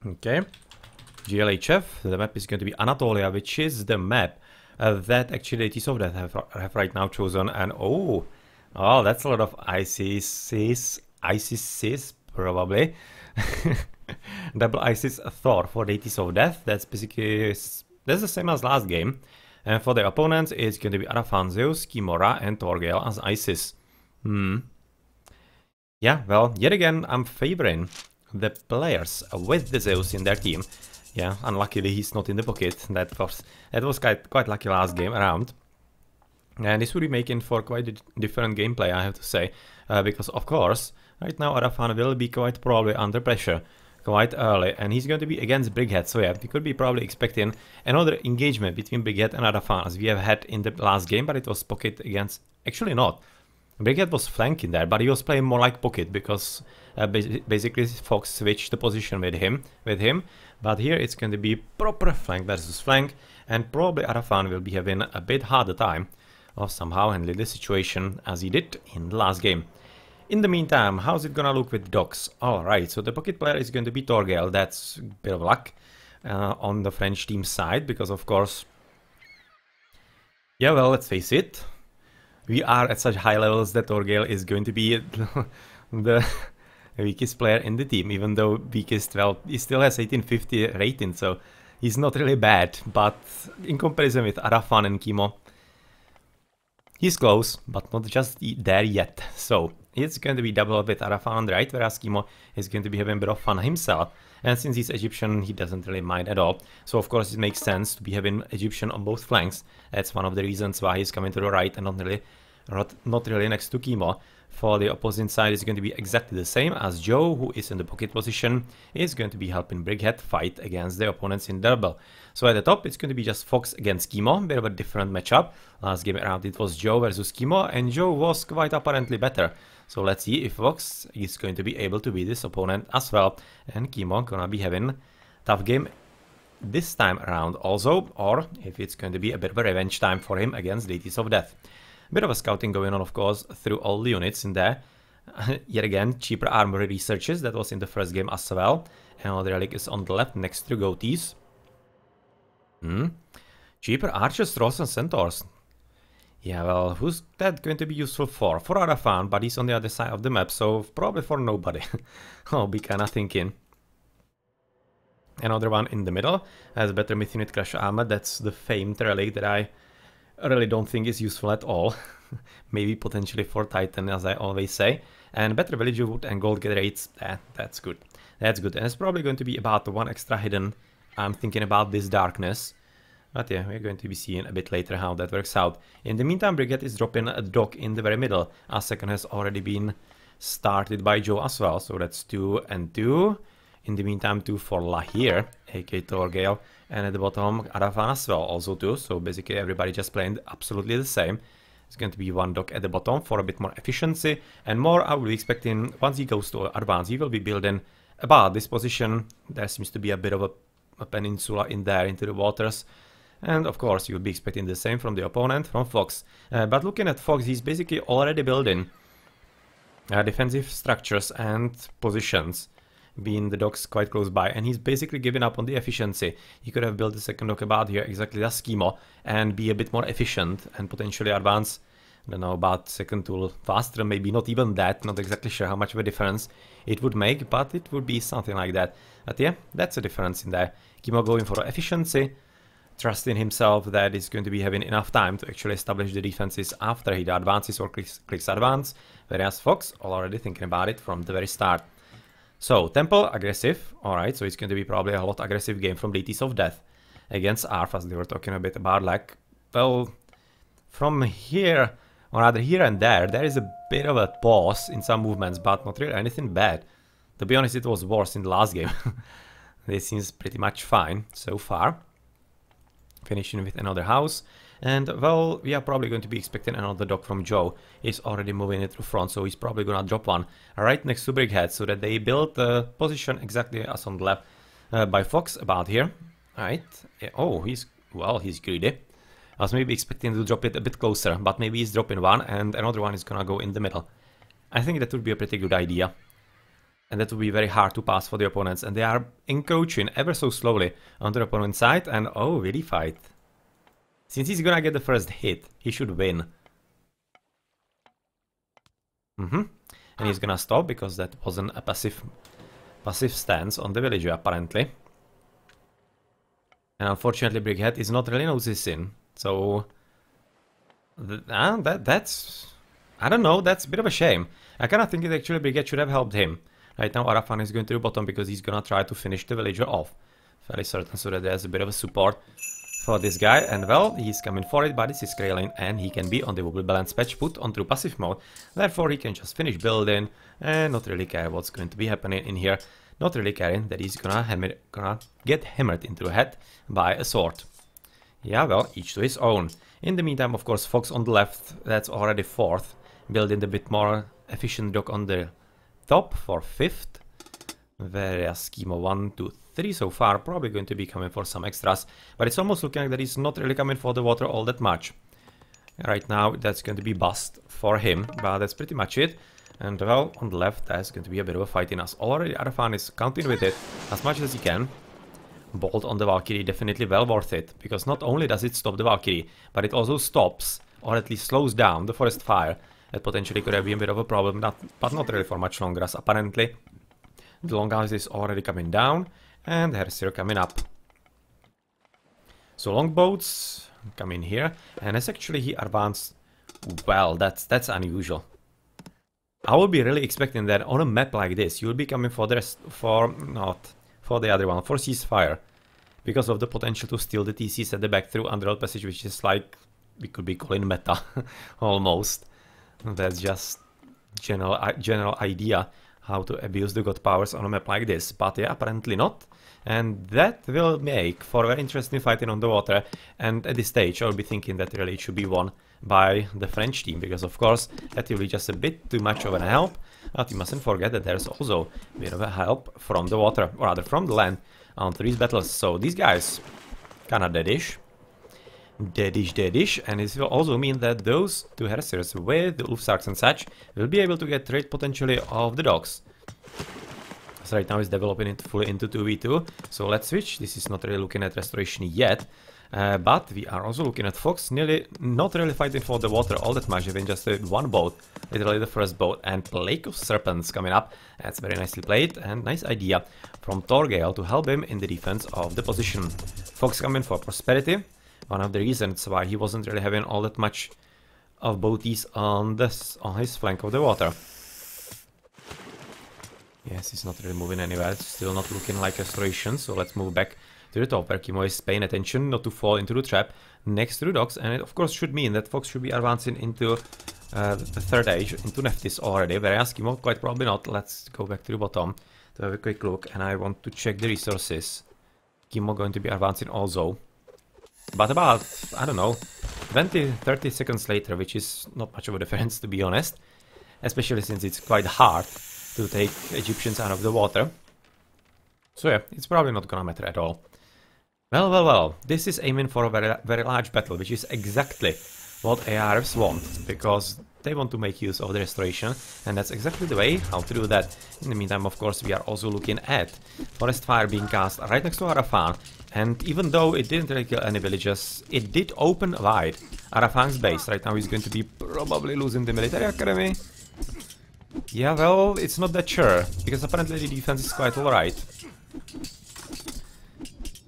Okay. GLHF, the map is going to be Anatolia, which is the map that actually the TSOF have right now chosen. And oh, that's a lot of ISIS, probably. Double ISIS Thor for the TSOF Death. That's basically, that's the same as last game. And for the opponents, it's going to be Adhafang, Zeus, Kimo, and torgale as ISIS. Yeah, well, yet again, I'm favoring the players with the Zeus in their team. Yeah, unluckily he's not in the pocket. That was quite lucky last game around. And this would be making for quite a different gameplay, I have to say. Because, of course, right now Adhafang will be quite probably under pressure quite early. And he's going to be against Brickhead. So yeah, we could be probably expecting another engagement between Brickhead and Adhafang as we have had in the last game. But it was pocket against... Actually not. Brickhead was flanking there, but he was playing more like pocket because basically Fox switched the position with him. But here it's going to be proper flank versus flank, and probably Adhafang will be having a bit harder time of somehow handling the situation as he did in the last game. In the meantime, how's it gonna look with dogs? Alright, so the pocket player is going to be torgale. That's a bit of luck on the French team side, because of course... Yeah, well, let's face it. We are at such high levels that torgale is going to be the weakest player in the team, even though weakest, well, he still has 1850 rating, so he's not really bad, but in comparison with Adhafang and Kimo, he's close, but not just there yet. So it's going to be double with Adhafang on the right, whereas Kimo is going to be having a bit of fun himself. And since he's Egyptian, he doesn't really mind at all. So of course it makes sense to be having Egyptian on both flanks. That's one of the reasons why he's coming to the right and not really next to Kimo. For the opposing side is going to be exactly the same as Joe, who is in the pocket position, is going to be helping Brickhead fight against the opponents in double. So at the top it's going to be just Fox against Kimo, a bit of a different matchup. Last game around it was Joe versus Kimo, and Joe was quite apparently better. So let's see if Fox is going to be able to beat this opponent as well. And Kimo gonna be having a tough game this time around also, or if it's going to be a bit of a revenge time for him against Deities of Death. A bit of a scouting going on, of course, through all the units in there. Yet again, cheaper armory researches, that was in the first game as well. And the relic is on the left next to goatees. Cheaper archers, trolls and centaurs. Yeah, well, who's that going to be useful for? For Adhafang, but he's on the other side of the map, so probably for nobody. I'll be kinda thinking. Another one in the middle has better myth unit crash armor. That's the famed relic that I really don't think is useful at all. Maybe potentially for Titan, as I always say. And better villager wood and gold get rates. That's good. That's good. And it's probably going to be about the one extra hidden. I'm thinking about this darkness. But yeah, we're going to be seeing a bit later how that works out. In the meantime, Brickhead is dropping a dock in the very middle. Our second has already been started by Joe as well. So that's 2 and 2. In the meantime, 2 for Lahir, aka torgale. And at the bottom, Adhafang as well, also 2. So basically everybody just playing absolutely the same. It's going to be 1 dock at the bottom for a bit more efficiency. And more I will be expecting, once he goes to advance, he will be building about this position. There seems to be a bit of a peninsula in there into the waters. And of course, you'll be expecting the same from the opponent, from Fox. But looking at Fox, he's basically already building defensive structures and positions, being the docks quite close by. And he's basically giving up on the efficiency. He could have built the second dock about here, exactly as Kimo, and be a bit more efficient and potentially advance, I don't know, about second tool faster, maybe not even that. Not exactly sure how much of a difference it would make, but it would be something like that. But yeah, that's a difference in there. Kimo going for efficiency, trusting himself that he's going to be having enough time to actually establish the defenses after he advances or clicks advance, whereas Fox already thinking about it from the very start. So, Temple, aggressive, alright, so it's going to be probably a lot aggressive game from Deities of Death against Arf, as they were talking a bit about, like, well, from here, or rather here and there is a bit of a pause in some movements, but not really anything bad. To be honest, it was worse in the last game. This seems pretty much fine so far. Finishing with another house, and well, we are probably going to be expecting another dock from Joe. He's already moving it to front, so he's probably gonna drop one right next to Brickhead, so that they build the position exactly as on the left by Fox about here. Alright, oh, he's greedy. I was maybe expecting to drop it a bit closer, but maybe he's dropping one and another one is gonna go in the middle. I think that would be a pretty good idea. And that will be very hard to pass for the opponents. And they are encroaching ever so slowly onto the opponent's side. And oh, really fight. Since he's gonna get the first hit, he should win. And he's gonna stop because that wasn't a passive stance on the villager apparently. And unfortunately Brickhead is not really noticing. So that's I don't know, that's a bit of a shame. I kinda think that actually Brickhead should have helped him. Right now Adhafang is going to the bottom because he's gonna try to finish the villager off. Very certain, so that there's a bit of a support for this guy. And well, he's coming for it, but this is Escalating and he can be on the wobble balance patch put onto passive mode. Therefore he can just finish building and not really care what's going to be happening in here. Not really caring that he's gonna get hammered into the head by a sword. Yeah, well, each to his own. In the meantime, of course, Fox on the left, that's already 4th. Building a bit more efficient dock on the top for 5th. Whereas Kimo 1, 2, 3 so far, probably going to be coming for some extras. But it's almost looking like that he's not really coming for the water all that much. Right now, that's going to be bust for him, but that's pretty much it. And well, on the left, there's going to be a bit of a fight in us. Already Adhafang is counting with it as much as he can. Bolt on the Valkyrie, definitely well worth it, because not only does it stop the Valkyrie, but it also stops, or at least slows down, the forest fire. That potentially could have been a bit of a problem, but not really for much longer, as apparently the Longhouse is already coming down, and the Hersier coming up. So longboats come in here, and as actually he advanced, well, that's unusual. I would be really expecting that on a map like this, you will be coming for the rest, for the other one, for ceasefire, because of the potential to steal the TCs at the back through Underworld Passage, which is like, we could be calling meta, almost. That's just general idea how to abuse the god powers on a map like this, but yeah, apparently not. And that will make for a very interesting fighting on the water, and at this stage I will be thinking that really it should be won by the French team, because of course that will be just a bit too much of a help, but you mustn't forget that there's also a bit of a help from the water, or rather from the land, onto these battles. So these guys kinda deadish, and it will also mean that those two Hersiers with the Ulfsarks and such will be able to get rid potentially of the dogs. So right now it's developing it fully into 2v2, so let's switch. This is not really looking at restoration yet, but we are also looking at Fox not really fighting for the water all that much, having just one boat, literally the first boat, and Plague of Serpents coming up. That's very nicely played, and nice idea from torgale to help him in the defense of the position. Fox coming for prosperity, one of the reasons why he wasn't really having all that much of boaties on his flank of the water. Yes, he's not really moving anywhere, it's still not looking like restoration, so let's move back to the top where Kimo is paying attention not to fall into the trap next to the docks, and it of course should mean that Fox should be advancing into the third age, into Nephthys already, whereas Kimo quite probably not. Let's go back to the bottom to have a quick look, and I want to check the resources. Kimo going to be advancing also, but about, I don't know, 20-30 seconds later, which is not much of a difference to be honest, especially since it's quite hard to take Egyptians out of the water. So yeah, it's probably not gonna matter at all. Well, this is aiming for a very large battle, which is exactly what ARFs want, because they want to make use of the restoration, and that's exactly the way how to do that. In the meantime, of course, we are also looking at Forest Fire being cast right next to Adhafang, and even though it didn't really kill any villages, it did open wide Adhafang's base. Right now he's going to be probably losing the military academy. Yeah, well, it's not that sure, because apparently the defense is quite alright.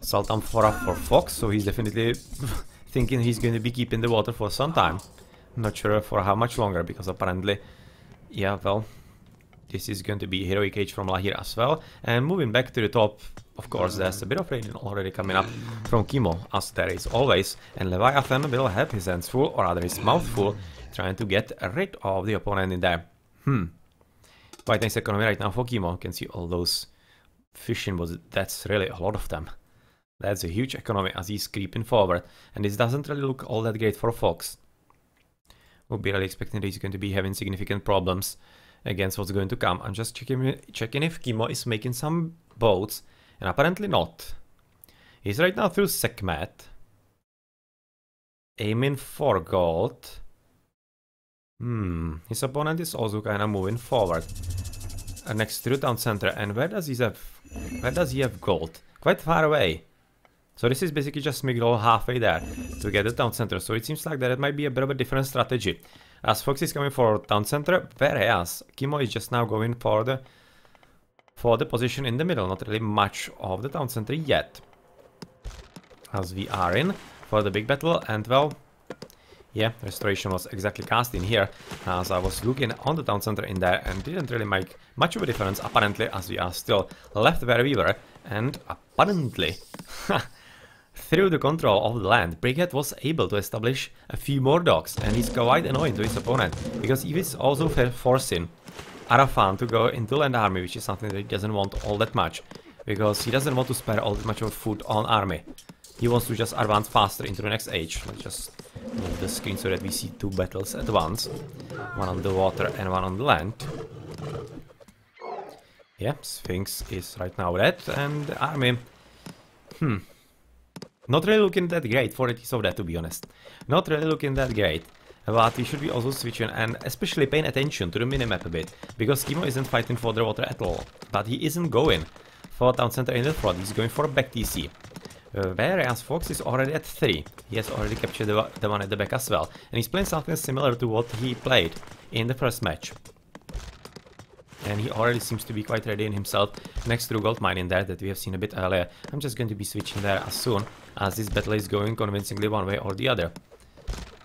Sultan for Fox, so he's definitely thinking he's going to be keeping the water for some time. Not sure for how much longer, because apparently, yeah, well, this is going to be Heroic Age from Lahir as well. And moving back to the top, of course, there's a bit of raiding already coming up from Kimo, as there is always, and Leviathan will have his hands full, or rather his mouth full, trying to get rid of the opponent in there. Quite nice economy right now for Kimo. You can see all those fishing boats. That's really a lot of them. That's a huge economy as he's creeping forward. And this doesn't really look all that great for Fox. We'll be really expecting that he's going to be having significant problems against what's going to come. I'm just checking if Kimo is making some boats. And apparently not. He's right now through Sekhmet, aiming for gold. His opponent is also kind of moving forward. next to the town center. And where does he have gold? Quite far away. So this is basically just Midgard halfway there to get the town center. So it seems like that it might be a bit of a different strategy. As Foxy is coming for town center, whereas Kimo is just now going for the position in the middle. Not really much of the town center yet. As we are in for the big battle, and well, yeah, restoration was exactly cast in here, as I was looking on the town center in there and didn't really make much of a difference apparently, as we are still left where we were, and apparently through the control of the land, Brickhead was able to establish a few more docks, and he's quite annoying to his opponent, because he is also forcing Adhafang to go into land army, which is something that he doesn't want all that much, because he doesn't want to spare all that much of food on army. He wants to just advance faster into the next age. Let's just move the screen so that we see two battles at once. One on the water and one on the land. Yeah, Sphinx is right now red, and the army... Not really looking that great for it of that, to be honest. Not really looking that great. But we should be also switching and especially paying attention to the minimap a bit. Because Kimo isn't fighting for the water at all. But he isn't going for town center in the front, he's going for a back TC. Whereas Fox is already at 3. He has already captured the one at the back as well. And he's playing something similar to what he played in the first match. And he already seems to be quite ready in himself next to the gold mine in there that we have seen a bit earlier. I'm just going to be switching there as soon as this battle is going convincingly one way or the other.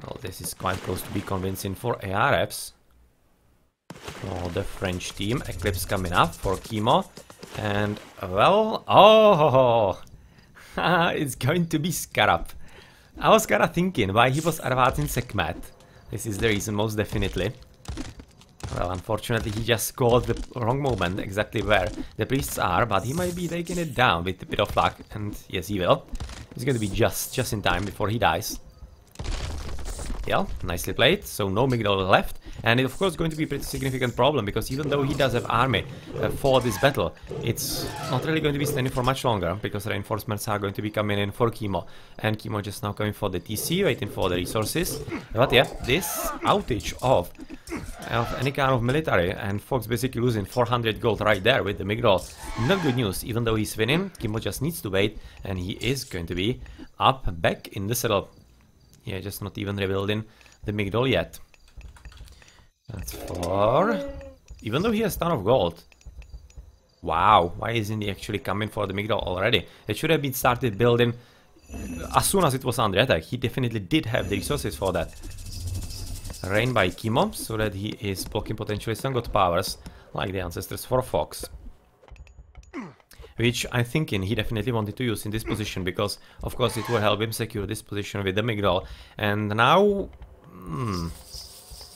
Well, this is quite close to be convincing for ARFs. Oh, the French team. Eclipse coming up for Kimo. And, well, oh, it's going to be Scarab. I was kinda thinking why he was advancing Sekhmet. This is the reason, most definitely. Well, unfortunately, he just called the wrong moment exactly where the priests are, but he might be taking it down with a bit of luck, and yes, he will. He's going to be just in time before he dies. Yeah, nicely played. So no Midgard left, and it's of course going to be a pretty significant problem, because even though he does have army for this battle, it's not really going to be standing for much longer, because reinforcements are going to be coming in for Kimo, and Kimo just now coming for the TC, waiting for the resources. But yeah, this outage of any kind of military, and Fox basically losing 400 gold right there with the Midgard. Not good news. Even though he's winning, Kimo just needs to wait, and he is going to be up back in the saddle. Yeah, just not even rebuilding the Midgard yet. That's 4. Even though he has a ton of gold. Wow, why isn't he actually coming for the Midgard already? It should have been started building as soon as it was under attack. He definitely did have the resources for that. Rain by Kimo, so that he is blocking potentially some god powers, like the ancestors for Fox. Which I'm thinking he definitely wanted to use in this position, because of course it will help him secure this position with the Midgard. And now...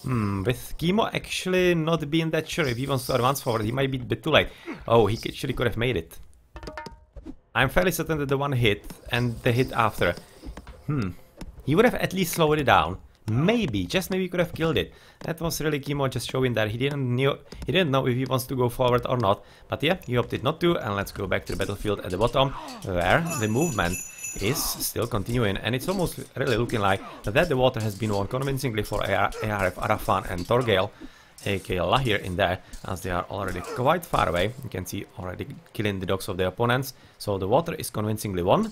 with Kimo actually not being that sure if he wants to advance forward, he might be a bit too late. Oh, he actually could have made it. I'm fairly certain that the one hit and the hit after. He would have at least slowed it down. Maybe, just maybe could have killed it. That was really Kimo just showing that he didn't know if he wants to go forward or not. But yeah, he opted not to, and let's go back to the battlefield at the bottom, where the movement is still continuing, and it's almost really looking like that the water has been won convincingly for ARF, Adhafang and torgale, aka Lahir in there, as they are already quite far away. You can see already killing the dogs of their opponents, so the water is convincingly won.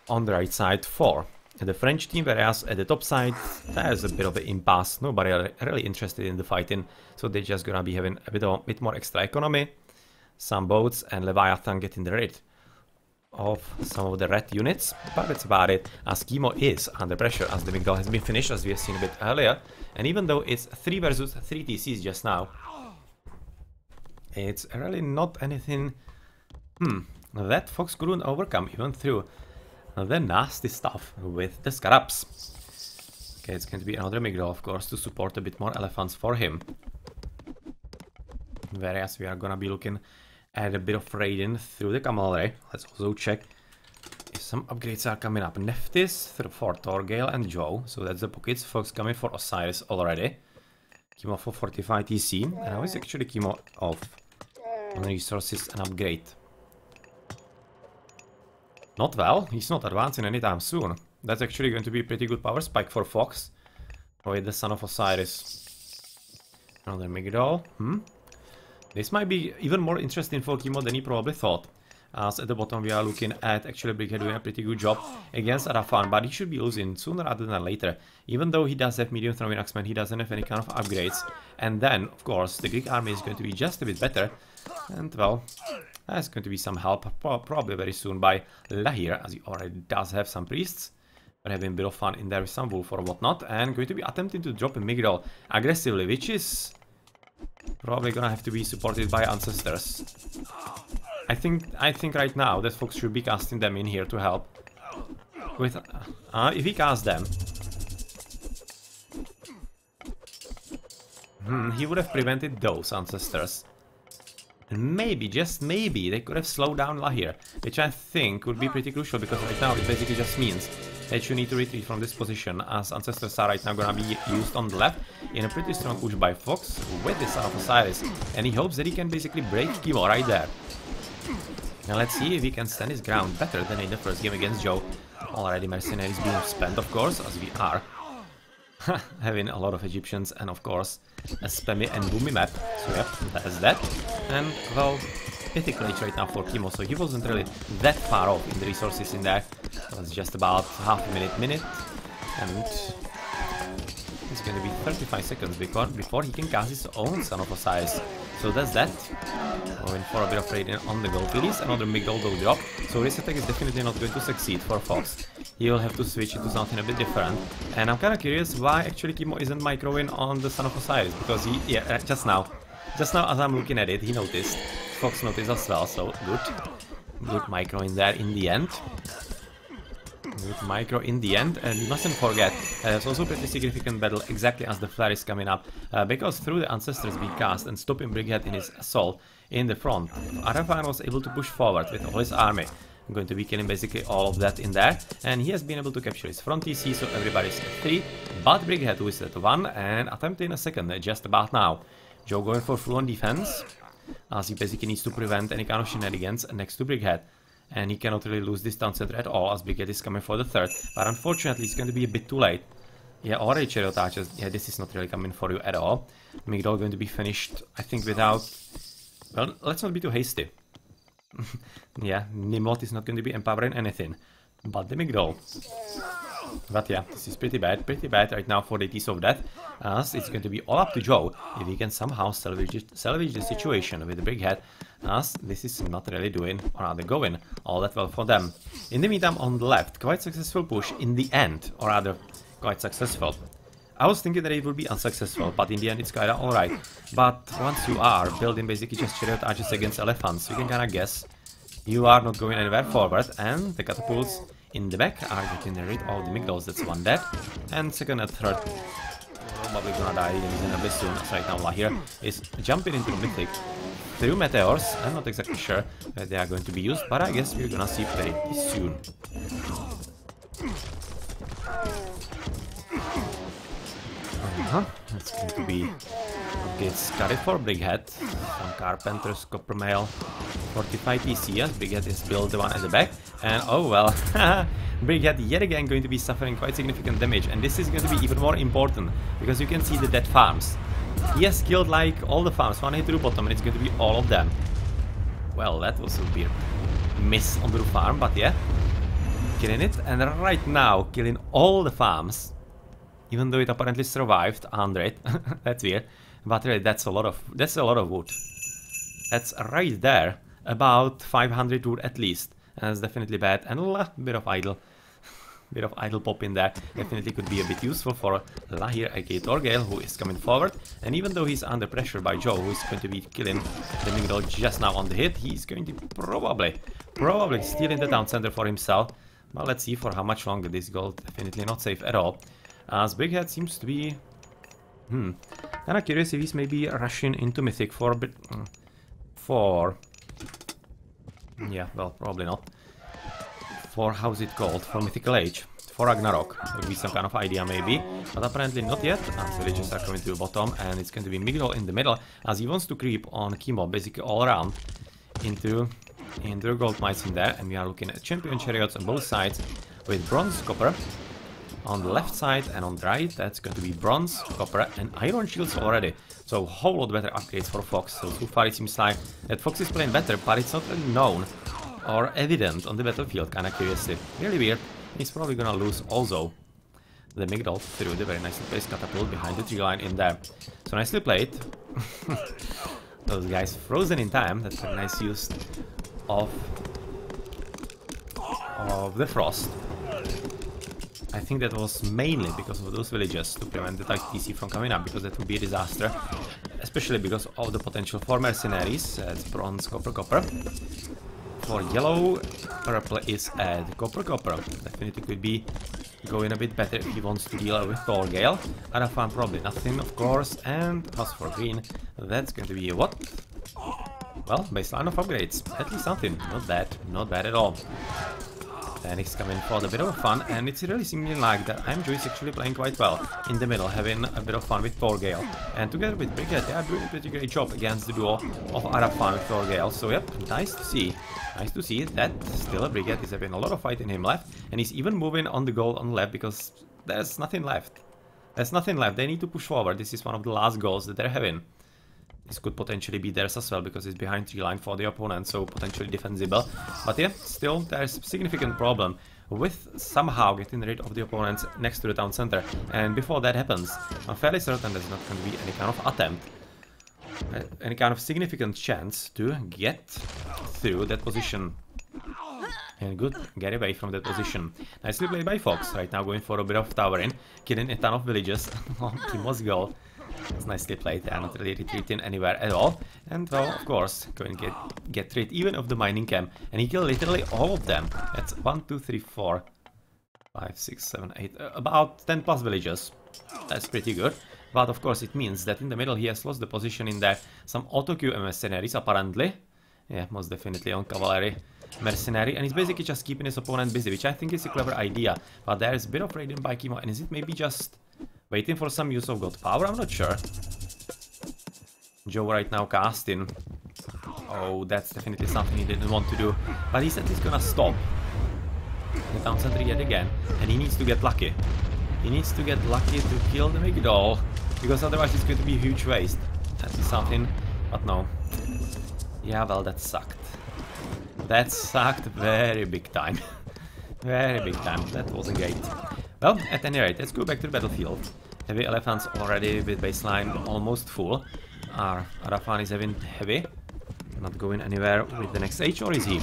On the right side, 4. The French team, whereas at the top side there's a bit of an impasse. Nobody really interested in the fighting, so they're just gonna be having a bit more extra economy, some boats, and Leviathan getting rid of some of the red units. But that's about it, as Kimo is under pressure, as the Midgard has been finished, as we have seen a bit earlier. And even though it's 3 versus 3 TCs just now, it's really not anything that Fox couldn't overcome, even through the nasty stuff with the Scarabs. Okay, it's going to be another Midgard, of course, to support a bit more elephants for him. Whereas we are gonna be looking at a bit of raiding through the cavalry. Let's also check if some upgrades are coming up. Nephthys for Torgale and Joe, so that's the pockets. Fox coming for Osiris already. Kimo for 45 TC, and how is actually Kimo off on resources and upgrade? Not well, he's not advancing anytime soon. That's actually going to be a pretty good power spike for Fox with the Son of Osiris. Another Midgard. This might be even more interesting for Kimo than he probably thought. As at the bottom we are looking at actually Brickhead doing a pretty good job against Adhafang, but he should be losing sooner rather than later. Even though he does have medium throwing axemen, he doesn't have any kind of upgrades. And then, of course, the Greek army is going to be just a bit better. And well, there's going to be some help probably very soon by Lahir, as he already does have some priests. We're having a bit of fun in there with some wolf or whatnot, and going to be attempting to drop a Midgard aggressively, which is probably gonna have to be supported by ancestors. I think right now that Fox should be casting them in here to help. With if he casts them, he would have prevented those ancestors. And maybe, just maybe, they could have slowed down Lahir, which I think would be pretty crucial, because right now it basically just means that you need to retreat from this position, as ancestors are right now gonna be used on the left in a pretty strong push by Fox with the Son of Osiris, and he hopes that he can basically break Kimo right there. Now let's see if he can stand his ground better than in the first game against Joe. Already mercenaries being spent, of course, as we are having a lot of Egyptians, and of course a spammy and boomy map. So yep, that is that. And well, mythical age right now for Kimo, so he wasn't really that far off in the resources in there. It was just about half a minute, and it's gonna be 35 seconds before he can cast his own Son of Osiris. So that's that. Going for a bit of raiding on the gold release, another Midgard gold drop. So this attack is definitely not going to succeed for Fox. He will have to switch into something a bit different. And I'm kind of curious why actually Kimo isn't microwing on the Son of Osiris, because he, yeah, just now as I'm looking at it, he noticed. Fox noticed as well, so good micro in there in the end. Good micro in the end, and we mustn't forget, there's also a pretty significant battle exactly as the flare is coming up, because through the ancestors being cast and stopping Brickhead in his assault in the front, Adhafang was able to push forward with all his army. I'm going to be killing basically all of that in there, and he has been able to capture his front TC, so everybody's at 3, but Brickhead who is at 1 and attempting a second just about now. Joe going for full on defense, as he basically needs to prevent any kind of shenanigans next to Brickhead. And he cannot really lose this town center at all, as Brickhead is coming for the third. But unfortunately, it's going to be a bit too late. Yeah, already chariot archers. Yeah, this is not really coming for you at all. Midgard going to be finished, I think, without... Well, let's not be too hasty. Yeah, Nimrod is not going to be empowering anything. But the Midgard. But yeah, this is pretty bad right now for the Teeth of Death, as it's going to be all up to Joe if he can somehow salvage the situation with the Brickhead, as this is not really doing, or rather going, all that well for them. In the meantime, on the left, quite successful push in the end, or rather, quite successful. I was thinking that it would be unsuccessful, but in the end it's kinda alright. But once you are building basically just chariot archers against elephants, you can kinda guess you are not going anywhere forward, and the catapults in the back are getting rid of the Midgards. That's one dead, and second and third probably gonna die reasonably soon, as right now Lahir is jumping into the mythic through meteors. I'm not exactly sure that they are going to be used, but I guess we're gonna see very soon. It's going to be okay. Scattered for Brickhead, some carpenters, copper mail, 45 TC, as Brickhead is built the one at the back, and oh well, Brickhead yet again going to be suffering quite significant damage, and this is going to be even more important, because you can see the dead farms. He has killed like all the farms, one hit to the bottom, and it's going to be all of them. Well, that was a weird miss on the farm, but yeah, killing it, and right now killing all the farms. Even though it apparently survived 100, that's weird. But really, that's a lot of wood. That's right there, about 500 wood at least. And that's definitely bad. And a bit of idle pop in there. Definitely could be a bit useful for Lahir, aka Torgale, who is coming forward. And even though he's under pressure by Joe, who is going to be killing the Midgard just now on the hit, he's going to probably stealing the town center for himself. Well, let's see for how much longer. This gold definitely not safe at all. As Brickhead seems to be... Kinda curious if he's maybe rushing into Mythic for a bit... Yeah, well, probably not. For, how's it called? For Mythical Age. For Ragnarok. Would be some kind of idea maybe. But apparently not yet, as villages are coming to the bottom, and it's going to be Midgard in the middle, as he wants to creep on Kimo basically all around into gold mines in there. And we are looking at champion chariots on both sides with bronze, copper. On the left side and on the right, that's going to be bronze, copper and iron shields already. So a whole lot better upgrades for Fox. So far it seems like that Fox is playing better, but it's not really known or evident on the battlefield, kinda curiously. Really weird. He's probably gonna lose also the Midgard through the very nicely placed catapult behind the tree line in there. So nicely played. Those guys frozen in time. That's a nice use of the frost. I think that was mainly because of those villagers to prevent the tight TC from coming up, because that would be a disaster. Especially because of the potential for mercenaries. It's bronze, copper, copper. For yellow, purple is at copper, copper. Definitely could be going a bit better if he wants to deal with torgale. Adhafang probably nothing, of course. And as for green, that's going to be what? Well, baseline of upgrades. At least something. Not bad. Not bad at all. Phoenix coming for a bit of fun, and it's really seeming like that IamSurf is actually playing quite well in the middle, having a bit of fun with torgale. And together with Brickhead, they are doing a pretty great job against the duo of Adhafang with torgale. So yep, nice to see. Nice to see that still a Brickhead is having a lot of fight in him left, and he's even moving on the goal on the left because there's nothing left. There's nothing left. They need to push forward. This is one of the last goals that they're having. This could potentially be theirs as well, because it's behind tree line for the opponent, so potentially defensible. But yeah, still there's a significant problem with somehow getting rid of the opponents next to the town center. And before that happens, I'm fairly certain there's not going to be any kind of attempt, any kind of significant chance to get through that position. And good, get away from that position. Nicely played by Fox, right now going for a bit of towering, killing a ton of villages on Kimo's goal. It's nicely played. They are not really retreating anywhere at all. And well, of course, going to get rid even of the mining camp. And he killed literally all of them. That's 1, 2, 3, 4, 5, 6, 7, 8, about 10 plus villages. That's pretty good. But of course it means that in the middle he has lost the position in there. Some auto-queue mercenaries apparently. Yeah, most definitely on cavalry mercenary. And he's basically just keeping his opponent busy, which I think is a clever idea. But there's a bit of raiding by Kimo. And is it maybe just waiting for some use of god power? I'm not sure. Joe right now casting. Oh, that's definitely something he didn't want to do. But he said he's gonna stop the town center yet again. And he needs to get lucky. He needs to get lucky to kill the Midgard, because otherwise it's going to be a huge waste. That is something, but no. Yeah, well, that sucked. That sucked very big time. Very big time. That wasn't great. Well, at any rate, let's go back to the battlefield. Heavy elephants already with baseline almost full. Adhafang is having heavy. Not going anywhere with the next age, or is he?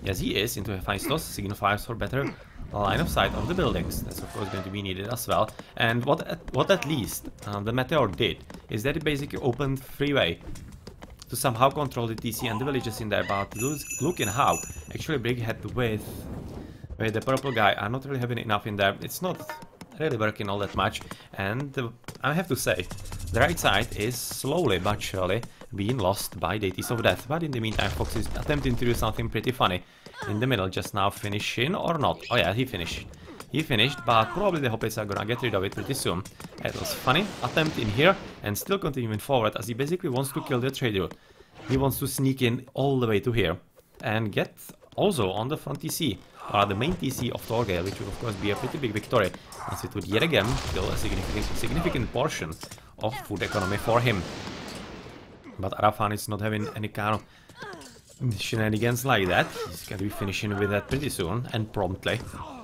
Yes, he is. Into Hephaestus signifies for better line of sight of the buildings. That's of course going to be needed as well. And what at least the meteor did is that it basically opened freeway to somehow control the TC and the villages in there. But looking how actually Brickhead with the purple guy are not really having enough in there. It's not really working all that much. And I have to say, the right side is slowly but surely being lost by deities of death. But in the meantime, Fox is attempting to do something pretty funny in the middle, just now finishing or not. Oh yeah, he finished. He finished, but probably the Hoppets are gonna get rid of it pretty soon. It was funny attempt in here, and still continuing forward as he basically wants to kill the trade route. He wants to sneak in all the way to here and get also on the front TC, or the main TC of torgale, which would of course be a pretty big victory, as it would yet again kill a significant portion of food economy for him. But Adhafang is not having any kind of shenanigans like that. He's going to be finishing with that pretty soon and promptly.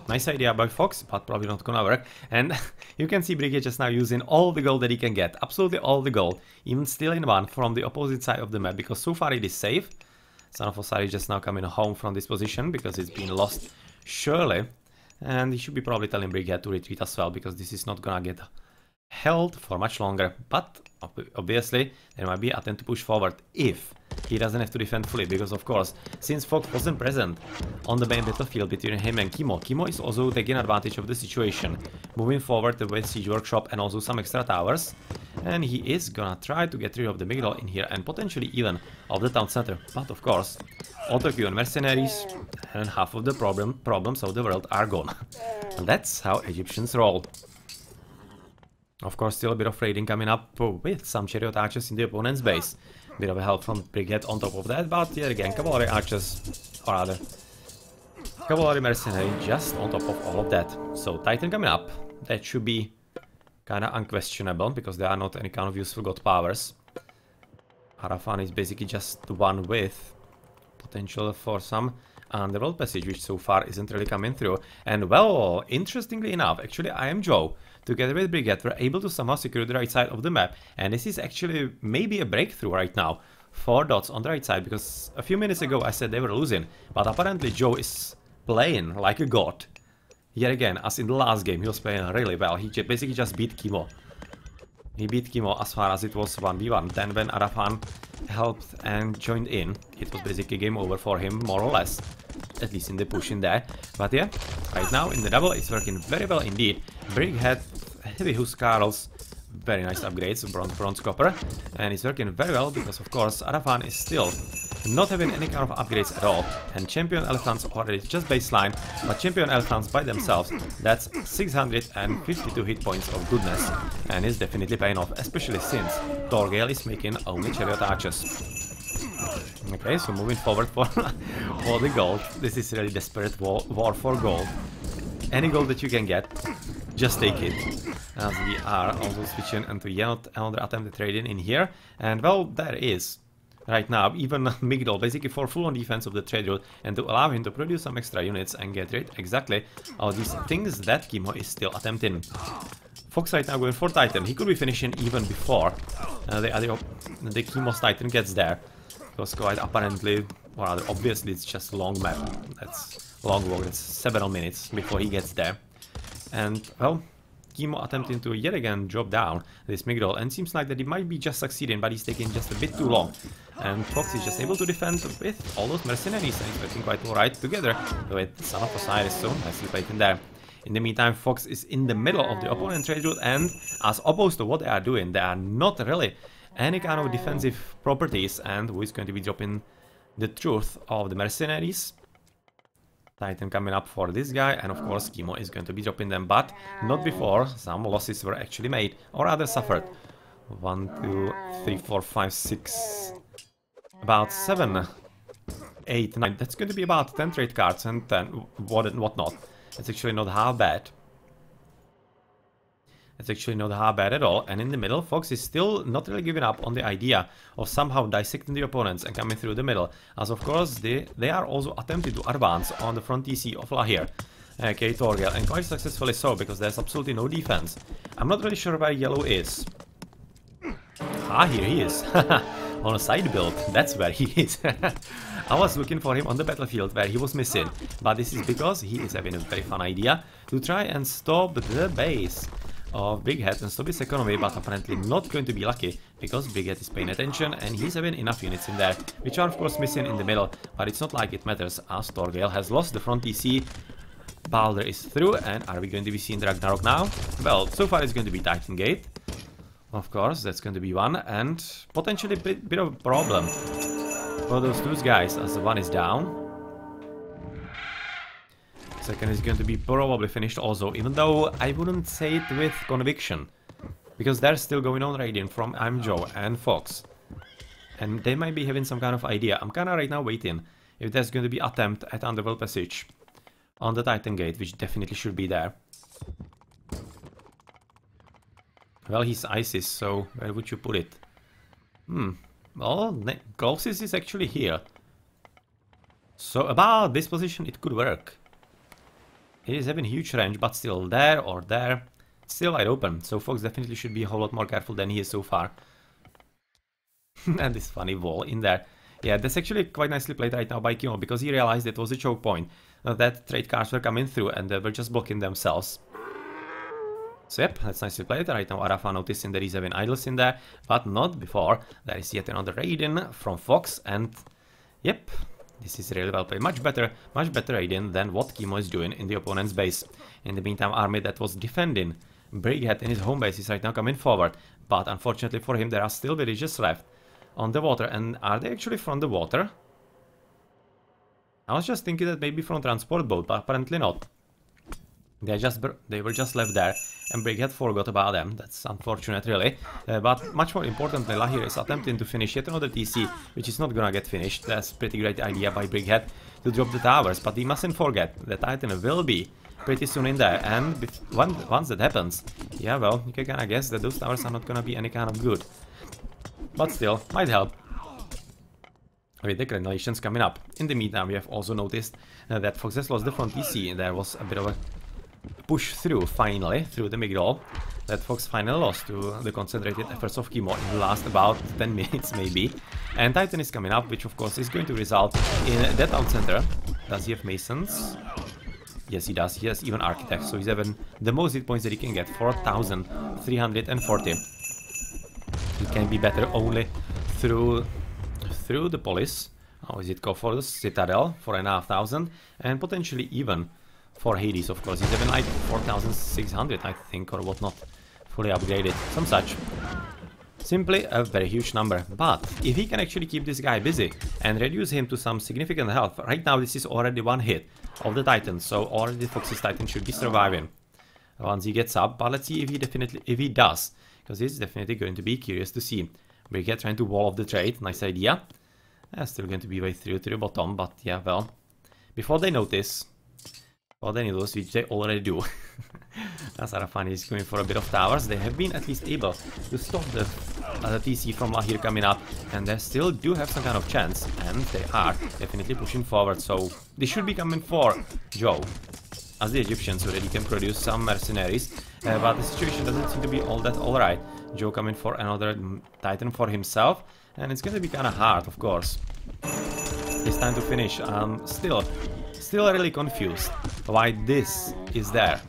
Nice idea by Fox, but probably not gonna work. And you can see Brickhead just now using all the gold that he can get. Absolutely all the gold. Even stealing one from the opposite side of the map, because so far it is safe. Son of Osari just now coming home from this position because it's been lost surely. And he should be probably telling Brickhead to retreat as well, because this is not gonna get held for much longer. But obviously there might be an attempt to push forward if he doesn't have to defend fully, because of course, since Fox wasn't present on the main battlefield between him and Kimo, Kimo is also taking advantage of the situation, moving forward with Siege Workshop and also some extra towers. And he is gonna try to get rid of the Midgard in here and potentially even of the town center. But of course, auto-queue and mercenaries and half of the problems of the world are gone. And that's how Egyptians roll. Of course, still a bit of raiding coming up with some chariot archers in the opponent's base. Bit of a help from Brickhead on top of that, but yet again, cavalry archers, or rather, cavalry mercenary just on top of all of that. So Titan coming up, that should be kind of unquestionable, because there are not any kind of useful god powers. Adhafang is basically just one with potential for some underworld passage, which so far isn't really coming through. And well, interestingly enough, actually IamJoe, together with Brickhead, were able to somehow secure the right side of the map. And this is actually maybe a breakthrough right now for dots on the right side, because a few minutes ago I said they were losing, but apparently Joe is playing like a god. Yet again, as in the last game, he was playing really well. He basically just beat Kimo. He beat Kimo as far as it was 1v1. Then when Adhafang helped and joined in, it was basically game over for him, more or less. At least in the push in there. But yeah, right now in the double it's working very well indeed. Brickhead, heavy Huskarls, very nice upgrades, bronze, copper. And it's working very well because of course Adhafang is still not having any kind of upgrades at all. And champion elephants already just baseline, but champion elephants by themselves, that's 652 hit points of goodness. And it's definitely paying off, especially since Torgale is making only chariot archers. Okay, so moving forward for the gold. This is really desperate war for gold. Any gold that you can get, just take it. As we are also switching into yet another attempted trading in here. And well, there is right now even Midgard basically for full-on defense of the trade route, and to allow him to produce some extra units and get rid exactly of these things that Kimo is still attempting. Fox right now going for Titan. He could be finishing even before the Kimo's Titan gets there. Because quite apparently, or rather obviously, it's just a long map. That's long walk, that's several minutes before he gets there. And well, Kimo attempting to yet again drop down this Midgard, and seems like that he might be just succeeding, but he's taking just a bit too long. And Fox is just able to defend with all those mercenaries, and he's working quite alright together with the Son of Osiris, so nicely played in there. In the meantime, Fox is in the middle of the opponent trade route, and as opposed to what they are doing, they are not really any kind of defensive properties. And who is going to be dropping the truth of the mercenaries? Titan coming up for this guy, and of course Kimo is going to be dropping them, but not before some losses were actually made, or rather suffered. 1, 2, 3, 4, 5, 6, about 7, 8, 9, that's going to be about 10 trade cards and 10 whatnot. That's actually not half bad. It's actually not half bad at all. And in the middle, Fox is still not really giving up on the idea of somehow dissecting the opponents and coming through the middle. As of course, they are also attempting to advance on the front TC of Lahir. Okay, Torgale, and quite successfully so, because there's absolutely no defense. I'm not really sure where yellow is. Ah, here he is. On a side build, that's where he is. I was looking for him on the battlefield where he was missing. But this is because he is having a very fun idea to try and stop the base of Brickhead and stop his economy, but apparently not going to be lucky, because Brickhead is paying attention and he's having enough units in there, which are of course missing in the middle, but it's not like it matters, as Torgale has lost the front TC. Balder is through, and are we going to be seeing Ragnarok now? Well, so far it's going to be Titan Gate. Of course, that's going to be one, and potentially a bit of a problem for those two guys, as the one is down. Second is going to be probably finished also, even though I wouldn't say it with conviction, because they're still going on raiding from IamJoe and Fox, and they might be having some kind of idea. I'm kinda right now waiting if there's going to be attempt at Underworld Passage on the Titan Gate, which definitely should be there. Well, he's ISIS, so where would you put it? Well, closest is actually here. So about this position it could work. He is having huge range, but still there or there, still wide open. So Fox definitely should be a whole lot more careful than he is so far. And this funny wall in there. Yeah, that's actually quite nicely played right now by Kimo, because he realized it was a choke point. That trade cards were coming through and they were just blocking themselves. So yep, that's nicely played. Right now Adhafang noticing that he's having idols in there, but not before there is yet another raid-in from Fox, and yep. This is really well played. Much better raiding than what Kimo is doing in the opponent's base. In the meantime, army that was defending Brickhead in his home base is right now coming forward. But unfortunately for him, there are still villages left on the water. And are they actually from the water? I was just thinking that maybe from transport boat, but apparently not. They were just left there, and Brickhead forgot about them. That's unfortunate, really. But much more importantly, Lahir is attempting to finish yet another TC, which is not gonna get finished. That's a pretty great idea by Brickhead to drop the towers, but he mustn't forget that Titan will be pretty soon in there. And once that happens, yeah, well, you can kinda guess that those towers are not gonna be any kind of good. But still, might help with the crenulations coming up. In the meantime, we have also noticed that Fox has lost the front TC. There was a bit of a push through, finally, through the Midgard, that Fox finally lost to the concentrated efforts of Kimo in the last about 10 minutes, maybe. And Titan is coming up, which of course is going to result in that town center. Does he have Masons? Yes, he does. He has even Architects, so he's having the most hit points that he can get, 4,340. It can be better only through the Polis. How is it called? For the Citadel, 4,500, and potentially even for Hades, of course. He's having like 4,600, I think, or whatnot, fully upgraded, some such. Simply a very huge number. But if he can actually keep this guy busy and reduce him to some significant health, right now this is already one hit of the Titan, so already Fox's Titan should be surviving once he gets up. But let's see if he does, because it's definitely going to be curious to see. Brickhead trying to wall off the trade, nice idea. Still going to be way through to the bottom, but yeah, well, before they notice, well, they notice, which they already do. As Adhafang is going for a bit of towers, they have been at least able to stop the TC from Lahir coming up, and they still do have some kind of chance, and they are definitely pushing forward, so they should be coming for Joe, as the Egyptians, so that he can produce some mercenaries, but the situation doesn't seem to be all that alright. Joe coming for another Titan for himself, and it's going to be kind of hard, of course. It's time to finish. Still really confused why this is there.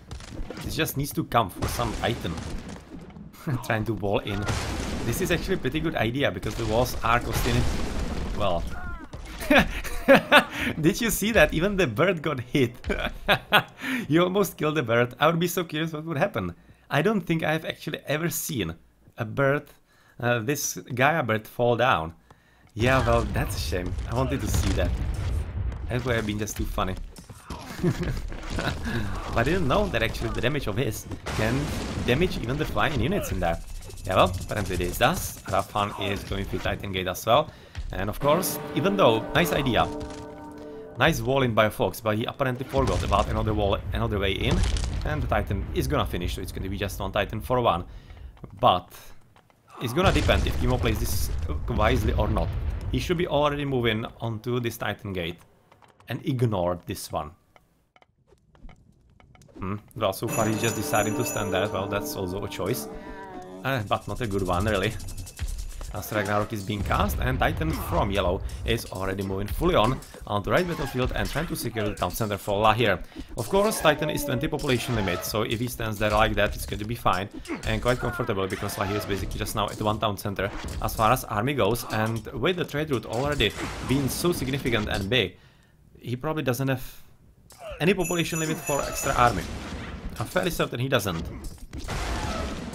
This just needs to come for some Titan. Trying to wall in. This is actually a pretty good idea, because the walls are costing it. Well, did you see that? Even the bird got hit. You almost killed the bird. I would be so curious what would happen. I don't think I've actually ever seen a bird, this Gaia bird, fall down. Yeah, well, that's a shame. I wanted to see that. That would have been just too funny. But I didn't know that actually the damage of his can damage even the flying units in there. Yeah, well, apparently this does. Adhafang is going through Titan Gate as well. And of course, even though, nice idea. Nice wall in by Fox, but he apparently forgot about another wall, another way in. And the Titan is gonna finish, so it's gonna be just one Titan for one. But it's gonna depend if Kimo plays this wisely or not. He should be already moving onto this Titan Gate and ignore this one. Well, so far he's just deciding to stand there. Well, that's also a choice, but not a good one, really. As Ragnarok is being cast, and Titan from yellow is already moving fully on the right battlefield and trying to secure the town center for Lahir. Of course, Titan is 20 population limit, so if he stands there like that, it's going to be fine and quite comfortable, because Lahir is basically just now at one town center as far as army goes, and with the trade route already being so significant and big, he probably doesn't have any population limit for extra army. I'm fairly certain he doesn't.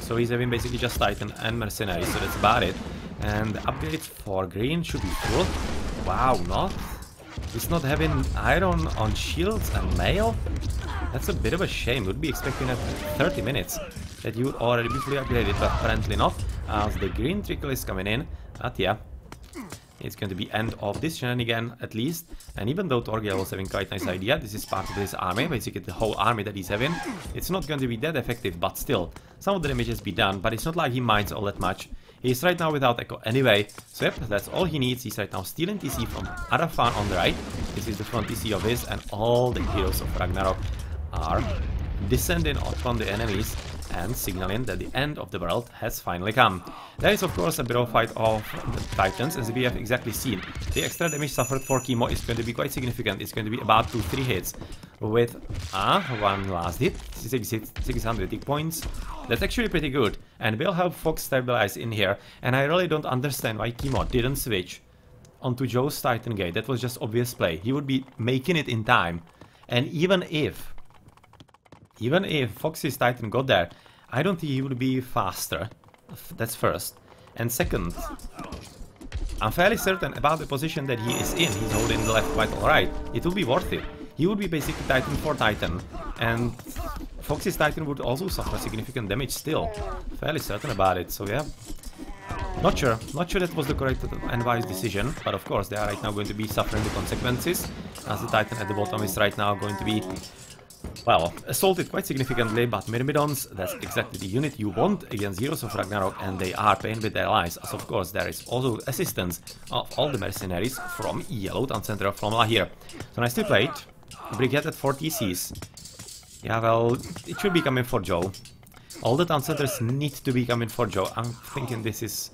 So he's having basically just Titan and mercenaries, so that's about it. And the upgrade for green should be full. Wow, not? It's not having iron on shields and mail? That's a bit of a shame. Would be expecting at 30 minutes that you would already be fully upgraded, but apparently not, as the green trickle is coming in. But yeah, it's going to be end of this shenanigan at least. And even though torgale was having quite a nice idea, this is part of his army, basically the whole army that he's having. It's not going to be that effective, but still, some of the damage has been done, but it's not like he minds all that much. He's right now without echo anyway, so yep, that's all he needs. He's right now stealing TC from Adhafang on the right. This is the front TC of his, and all the heroes of Ragnarok are descending upon the enemies and signaling that the end of the world has finally come. There is of course a bit of a fight of the Titans, as we have exactly seen. The extra damage suffered for Kimo is going to be quite significant. It's going to be about 2-3 hits with one last hit, 600 hit points. That's actually pretty good and will help Fox stabilize in here, and I really don't understand why Kimo didn't switch onto Joe's Titan Gate. That was just obvious play. He would be making it in time, and even if Foxy's Titan got there, I don't think he would be faster. That's first. And second, I'm fairly certain about the position that he is in. He's holding the left quite alright. It will be worth it. He would be basically Titan for Titan, and Foxy's Titan would also suffer significant damage still. Fairly certain about it, so yeah. Not sure that was the correct and wise decision, but of course they are right now going to be suffering the consequences, as the Titan at the bottom is right now going to be Well, assaulted quite significantly, but Myrmidons, that's exactly the unit you want against Heroes of Ragnarok, and they are paying with their lives, as of course there is also assistance of all the mercenaries from Yellow Town Center from Lahir. So nicely played. Brickhead at 4 TCs. Yeah, well, it should be coming for Joe. All the town centers need to be coming for Joe. I'm thinking this is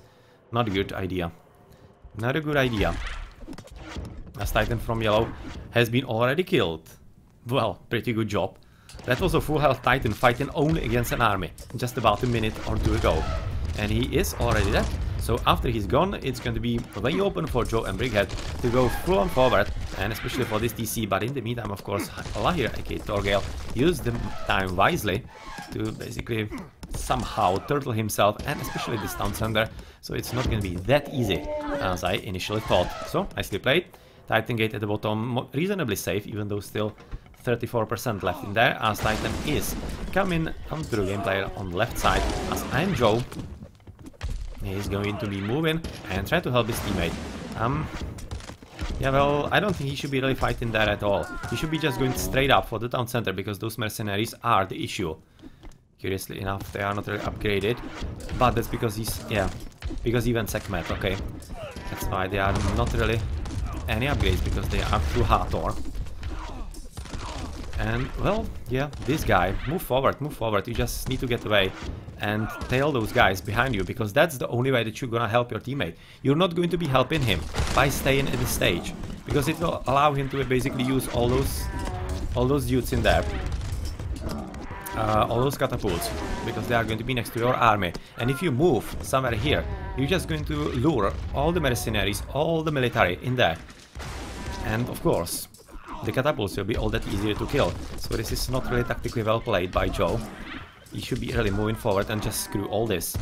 not a good idea. Not a good idea. As Titan from Yellow has been already killed. Well, pretty good job. That was a full health Titan fighting only against an army, just about a minute or two ago. And he is already dead, so after he's gone, it's going to be way open for Joe and Brickhead to go full on forward, and especially for this TC, but in the meantime, of course, Lahir, aka Torgale, used the time wisely to basically somehow turtle himself, and especially this town center, so it's not going to be that easy as I initially thought. So, nicely played. Titan Gate at the bottom, reasonably safe, even though still 34% left in there, as Titan is coming onto the gameplay on the left side, as I'm Joe. He's going to be moving and try to help his teammate. Yeah, well, I don't think he should be really fighting there at all. He should be just going straight up for the town center, because those mercenaries are the issue. Curiously enough, they are not really upgraded, but that's because he's, yeah, because he went Sekhmet, okay. That's why they are not really any upgrades, because they are through Hathor. And, well, yeah, this guy, move forward, you just need to get away and tail those guys behind you, because that's the only way that you're gonna help your teammate. You're not going to be helping him by staying at the stage, because it will allow him to basically use all those dudes in there. All those catapults, because they are going to be next to your army. And if you move somewhere here, you're just going to lure all the mercenaries, all the military in there. And of course, the catapults will be all that easier to kill. So this is not really tactically well played by Joe. He should be really moving forward and just screw all this.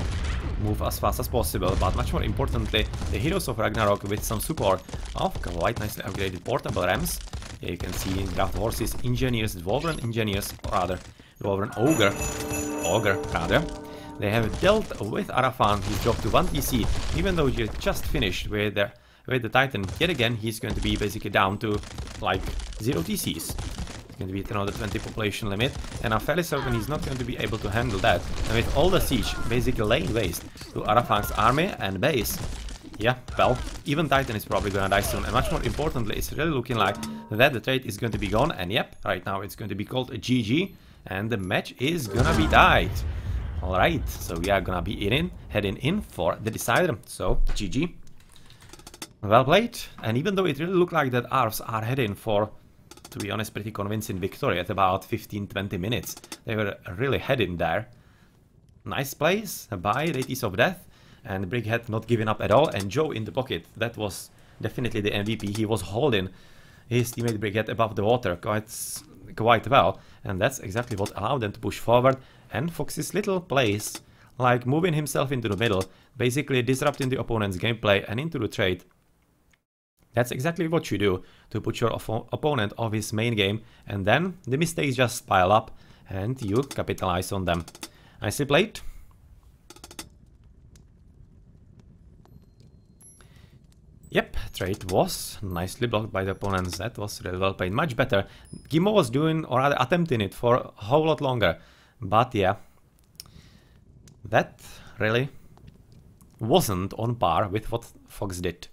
Move as fast as possible, but much more importantly, the Heroes of Ragnarok with some support of quite nicely upgraded portable rams. Here you can see draft horses, engineers, dwarven engineers, or rather, dwarven ogre rather. They have dealt with Adhafang. He's dropped to 1 TC, even though he just finished with the Titan. Yet again, he's going to be basically down to like 0 TCs. It's going to be another 20 population limit, and I'm fairly certain he's not going to be able to handle that. And with all the siege basically laying waste to Adhafang's army and base, yeah, well, even Titan is probably gonna die soon, and much more importantly, it's really looking like that the trade is going to be gone, and yep, right now it's going to be called a GG, and the match is gonna be tied. Alright, so we are gonna be heading in for the decider, so GG. Well played, and even though it really looked like that ARFs are heading for, to be honest, pretty convincing victory at about 15-20 minutes, they were really heading there. Nice plays by Deities of Death, and Brickhead not giving up at all, and Joe in the pocket. That was definitely the MVP. He was holding his teammate Brickhead above the water quite well, and that's exactly what allowed them to push forward. And Foxy's little plays, like moving himself into the middle, basically disrupting the opponent's gameplay and into the trade. That's exactly what you do to put your opponent off his main game, and then the mistakes just pile up and you capitalize on them. Nicely played. Yep, trade was nicely blocked by the opponents. That was really well played. Much better. Kimo was doing, or rather attempting it for a whole lot longer. But yeah, that really wasn't on par with what Fox did.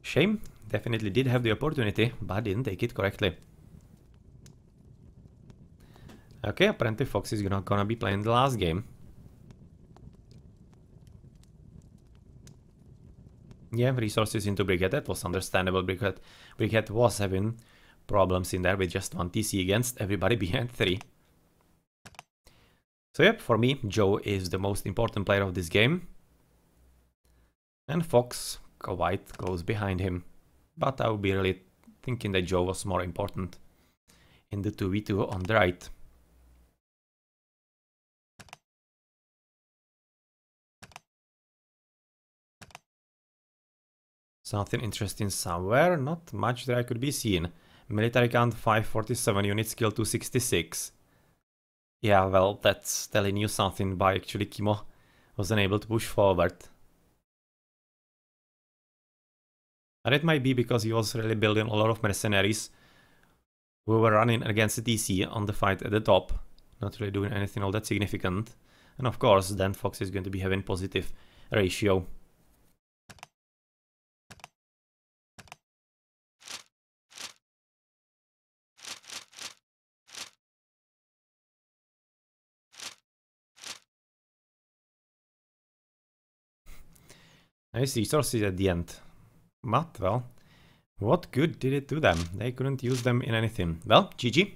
Shame. Definitely did have the opportunity, but didn't take it correctly. Okay, apparently Fox is gonna be playing the last game. Yeah, resources into Brickhead, that was understandable. Brickhead was having problems in there with just 1 TC against everybody behind 3. So yep, for me, Joe is the most important player of this game. And Fox quite close behind him. But I would be really thinking that Joe was more important in the 2v2 on the right. Something interesting somewhere, not much that I could be seen. Military count 547, unit skill 266. Yeah, well, that's telling you something by actually Kimo wasn't able to push forward. And it might be because he was really building a lot of mercenaries we were running against the TC on the fight at the top, not really doing anything all that significant. And of course, then Foxy is going to be having positive ratio. Nice resources at the end. But, well, what good did it do them? They couldn't use them in anything. Well, GG.